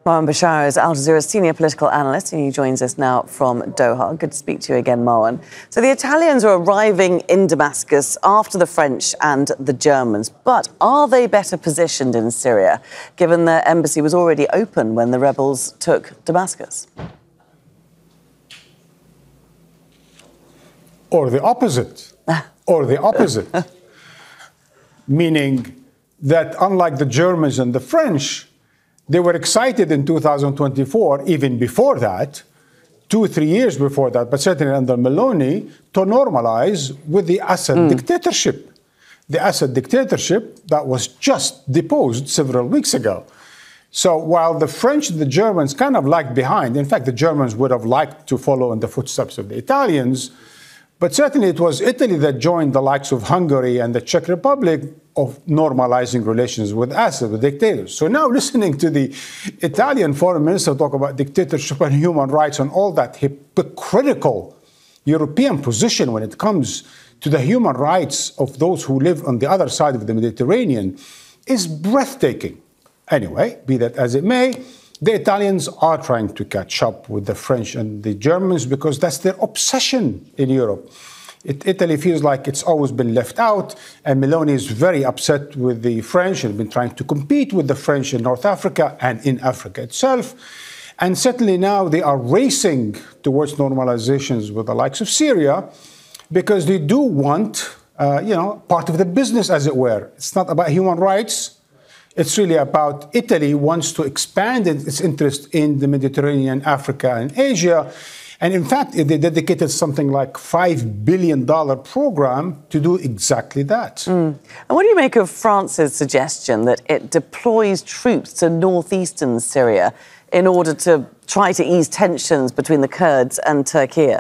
Marwan Bishara is Al Jazeera's senior political analyst, and he joins us now from Doha. Good to speak to you again, Marwan. So the Italians are arriving in Damascus after the French and the Germans, but are they better positioned in Syria, given their embassy was already open when the rebels took Damascus? Or the opposite. Or the opposite. Meaning that unlike the Germans and the French, they were excited in 2024, even before that, 2 or 3 years before that, but certainly under Meloni, to normalize with the Assad dictatorship. The Assad dictatorship that was just deposed several weeks ago. So while the French and the Germans kind of lagged behind, in fact, the Germans would have liked to follow in the footsteps of the Italians, but certainly it was Italy that joined the likes of Hungary and the Czech Republic of normalizing relations with Assad, with dictators. So now listening to the Italian foreign minister talk about dictatorship and human rights and all that hypocritical European position when it comes to the human rights of those who live on the other side of the Mediterranean is breathtaking. Anyway, be that as it may, the Italians are trying to catch up with the French and the Germans because that's their obsession in Europe. Italy feels like it's always been left out, and Meloni is very upset with the French and been trying to compete with the French in North Africa and in Africa itself. And certainly now they are racing towards normalizations with the likes of Syria because they do want, part of the business, as it were. It's not about human rights. It's really about Italy wants to expand its interest in the Mediterranean, Africa, and Asia. And in fact, they dedicated something like $5 billion program to do exactly that. And what do you make of France's suggestion that it deploys troops to northeastern Syria in order to try to ease tensions between the Kurds and Turkey?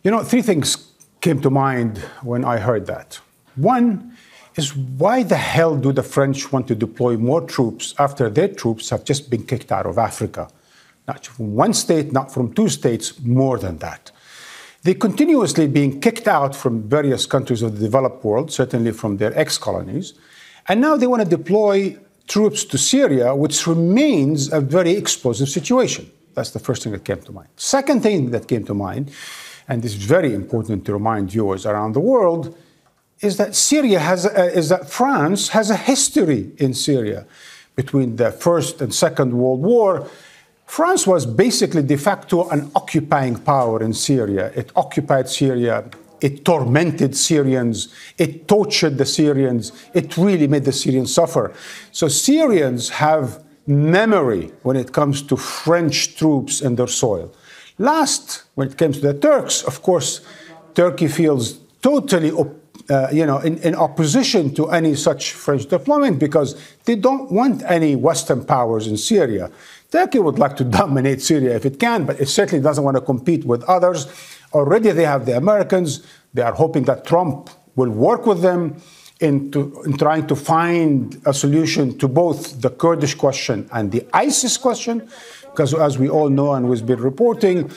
Three things came to mind when I heard that. One is, why the hell do the French want to deploy more troops after their troops have just been kicked out of Africa? Not from one state, not from 2 states, more than that. They're continuously being kicked out from various countries of the developed world, certainly from their ex-colonies, and now they want to deploy troops to Syria, which remains a very explosive situation. That's the first thing that came to mind. Second thing that came to mind, and this is very important to remind viewers around the world, is that France has a history in Syria. Between the First and Second World War, France was basically de facto an occupying power in Syria. It occupied Syria, it tormented Syrians, it tortured the Syrians, it really made the Syrians suffer. So Syrians have memory when it comes to French troops in their soil. Last, when it comes to the Turks, of course, Turkey feels totally in opposition to any such French deployment because they don't want any Western powers in Syria. Turkey would like to dominate Syria if it can, but it certainly doesn't want to compete with others. Already they have the Americans. They are hoping that Trump will work with them in trying to find a solution to both the Kurdish question and the ISIS question, because as we all know and we've been reporting,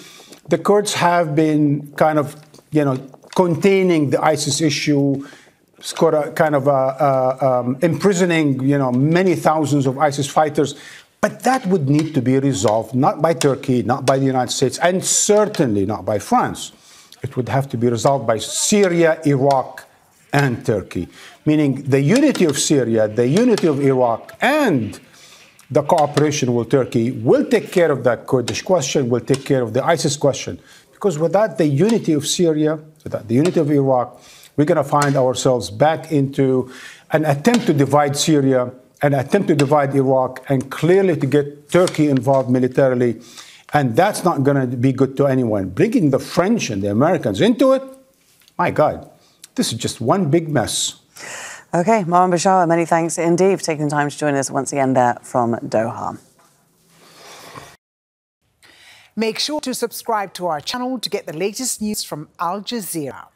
the Kurds have been kind of, containing the ISIS issue, imprisoning, many thousands of ISIS fighters. But that would need to be resolved not by Turkey, not by the United States, and certainly not by France. It would have to be resolved by Syria, Iraq, and Turkey, meaning the unity of Syria, the unity of Iraq, and the cooperation with Turkey will take care of that Kurdish question, will take care of the ISIS question. Because without the unity of Syria, without the unity of Iraq, we're going to find ourselves back into an attempt to divide Syria, an attempt to divide Iraq, and clearly to get Turkey involved militarily. And that's not going to be good to anyone. Bringing the French and the Americans into it, my God, this is just one big mess. OK, Marwan Bishara, many thanks indeed for taking the time to join us once again there from Doha. Make sure to subscribe to our channel to get the latest news from Al Jazeera.